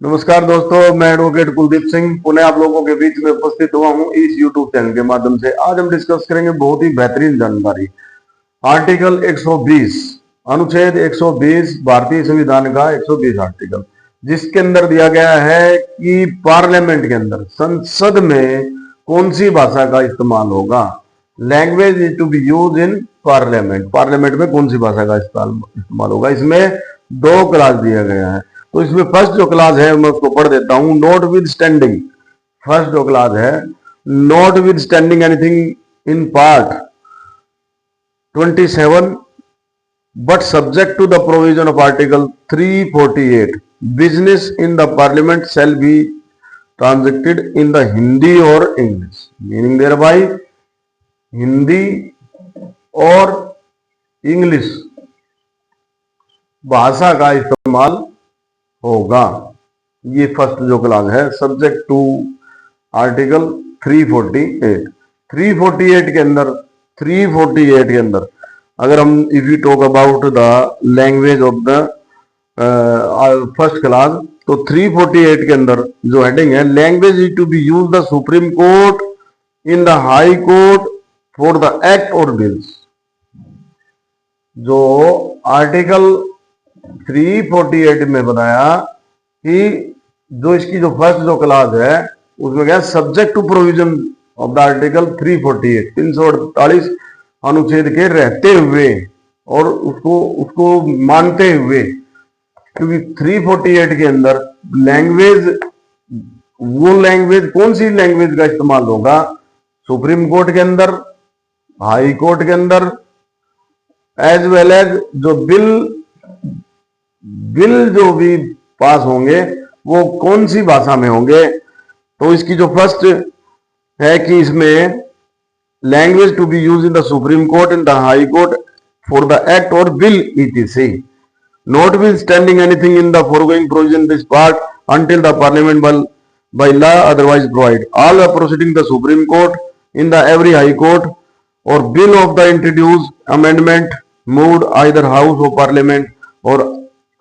नमस्कार दोस्तों, मैं एडवोकेट कुलदीप सिंह पुनः आप लोगों के बीच में उपस्थित हुआ हूं इस यूट्यूब चैनल के माध्यम से। आज हम डिस्कस करेंगे बहुत ही बेहतरीन जानकारी। आर्टिकल 120 अनुच्छेद 120 भारतीय संविधान का 120 आर्टिकल, जिसके अंदर दिया गया है कि पार्लियामेंट के अंदर संसद में कौन सी भाषा का इस्तेमाल होगा। Language is to be use in parliament. Parliament में कौन सी भाषा का इस्तेमाल होगा। इसमें दो क्लास दिया गया है। तो इसमें फर्स्ट जो क्लास है मैं उसको पढ़ देता हूं। नॉट विद स्टैंडिंग, फर्स्ट जो क्लास है, notwithstanding anything in part 27 but subject to the provision of article 348 business in the parliament shall be transacted in the Hindi और English. Meaning thereby Hindi और English भाषा का इस्तेमाल होगा। ये first जो क्लास है, सब्जेक्ट टू आर्टिकल 348 के अंदर 348 के अंदर अगर हम if you talk about the language of the first class, तो 348 के अंदर जो हेडिंग है, language is to be use the supreme court in the high court for the act और बिल्स। जो आर्टिकल 348 में बताया कि जो इसकी जो फर्स्ट जो क्लास है उसमें क्या, subject to provision of the article 348 अनुच्छेद के रहते हुए और उसको मानते हुए, क्योंकि 348 के अंदर लैंग्वेज, वो लैंग्वेज कौन सी लैंग्वेज का इस्तेमाल होगा, सुप्रीम कोर्ट के अंदर, हाई कोर्ट के अंदर, एज वेल एज जो बिल जो भी पास होंगे वो कौन सी भाषा में होंगे। तो इसकी जो फर्स्ट है कि इसमें language to be use in the supreme court in the high court for the act और bill etc notwithstanding anything in the foregoing provision this part until the parliament by law otherwise provide all are proceeding the supreme court in the every high court or bill of the introduced amendment moved either house of parliament or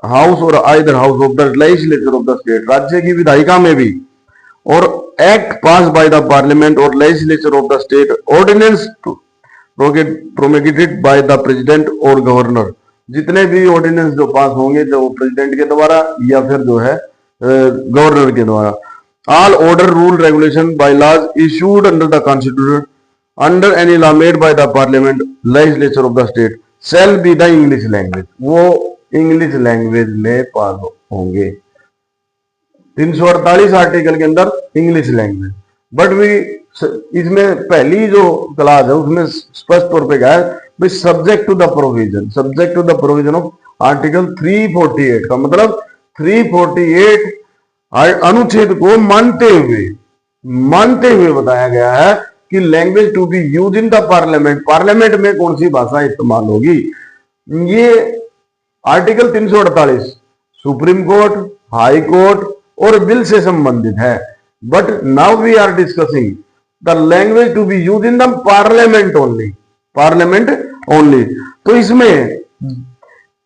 house और either house of the legislature of the state, राज्य की विधायिका में भी, और act passed by the parliament और legislature of the state, ordinance promulgated by the president और governor, जितने भी ऑर्डिनेंस जो पास होंगे जो प्रेसिडेंट के द्वारा या फिर जो है गवर्नर के द्वारा, all order rule regulation by laws issued under the constitution under any law made by the parliament legislature of the state shall be the English language. वो इंग्लिश लैंग्वेज में पास होंगे। 348 आर्टिकल के अंदर English language, but भी इसमें पहली जो class है उसमें स्पष्ट तौर पे क्या है, subject to the provision of article 348 का मतलब 348 अनुच्छेद को मानते हुए बताया गया है कि language to be use in the parliament, parliament में कौन सी भाषा इस्तेमाल होगी। ये article 348 supreme court, high court और बिल से संबंधित है। But now we are discussing the language to be use in the parliament only. तो इसमें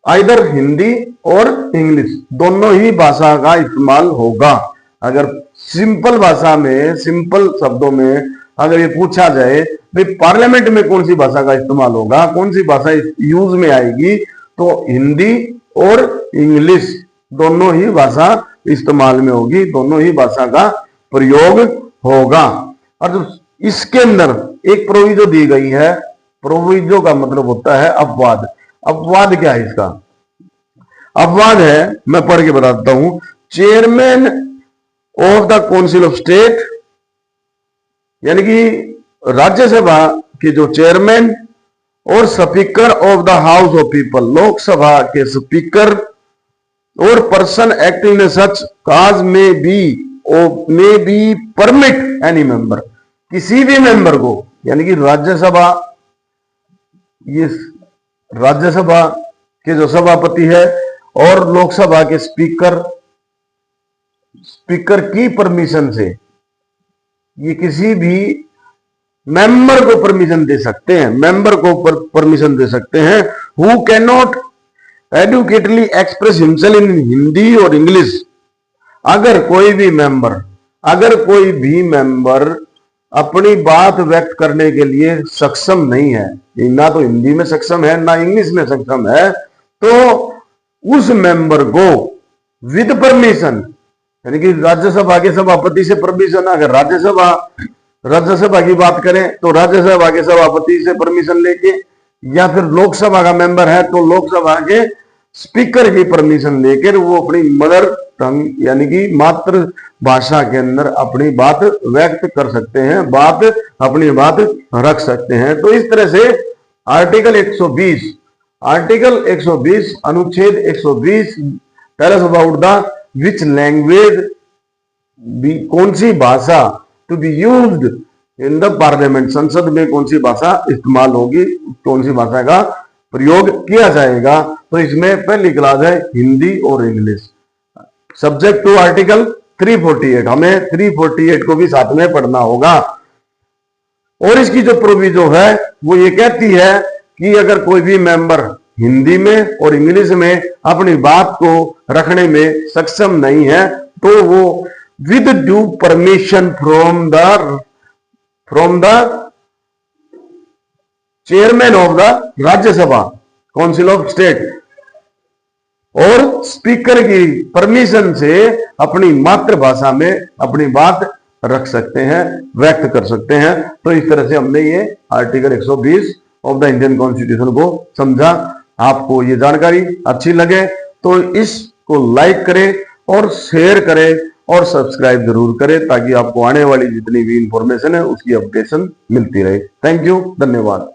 आइदर हिंदी और इंग्लिश दोनों ही भाषा का इस्तेमाल होगा। अगर सिंपल भाषा में, सिंपल शब्दों में अगर ये पूछा जाए भाई पार्लियामेंट में कौन सी भाषा का इस्तेमाल होगा, कौन सी भाषा यूज में आएगी, तो हिंदी और इंग्लिश दोनों ही भाषा इस्तेमाल में होगी, दोनों ही भाषा का प्रयोग होगा। और जो इसके अंदर एक प्रोविजो दी गई है, प्रोविजो का मतलब होता है अपवाद। अपवाद क्या है इसका? अपवाद है, मैं पढ़ के बताता हूं, chairman of the council of state, यानी कि राज्यसभा के जो चेयरमैन और speaker of the house of people, Lok Sabha के स्पीकर और पर्सन एक्टिंग इन सच काज में बी परमिट एनी मेंबर, किसी भी मेंबर को, यानी कि राज्यसभा, ये राज्यसभा के जो सभापति है और लोकसभा के स्पीकर की परमिशन से ये किसी भी मेंबर को परमिशन दे सकते हैं, मेंबर को परमिशन दे सकते हैं, who can not adequately express himself in Hindi और इंग्लिश, अगर कोई भी मेंबर अपनी बात व्यक्त करने के लिए सक्षम नहीं है, ना तो हिंदी में सक्षम है ना इंग्लिश में सक्षम है, तो उस मेंबर को विद परमिशन, यानी कि राज्यसभा के सभापति से परमिशन, अगर राज्यसभा की बात करें तो राज्यसभा के सभापति से परमिशन लेके, या फिर लोकसभा का मेंबर है तो लोकसभा के स्पीकर की परमिशन लेकर वो अपनी मदर टंग यानी कि मातृभाषा के अंदर अपनी बात व्यक्त कर सकते हैं, अपनी बात रख सकते हैं। तो इस तरह से आर्टिकल 120 अनुच्छेद 120 tell us about the which language, कौन सी भाषा to be used in the parliament, संसद में कौन सी भाषा इस्तेमाल होगी, कौन सी भाषा का प्रयोग किया जाएगा। तो इसमें पहली क्लास है हिंदी और इंग्लिश, सब्जेक्ट टू आर्टिकल 348। हमें 348 को भी साथ में पढ़ना होगा। और इसकी जो प्रोविजो है वो ये कहती है कि अगर कोई भी मेंबर हिंदी में और इंग्लिश में अपनी बात को रखने में सक्षम नहीं है तो वो with due permission from the chairman of the Rajya Sabha council of state और स्पीकर की परमिशन से अपनी मातृभाषा में अपनी बात रख सकते हैं, व्यक्त कर सकते हैं। तो इस तरह से हमने ये article 120 of the Indian constitution को समझा। आपको ये जानकारी अच्छी लगे तो इसको लाइक करें और शेयर करें और सब्सक्राइब जरूर करें ताकि आपको आने वाली जितनी भी इंफॉर्मेशन है उसकी अपडेशन मिलती रहे। थैंक यू, धन्यवाद।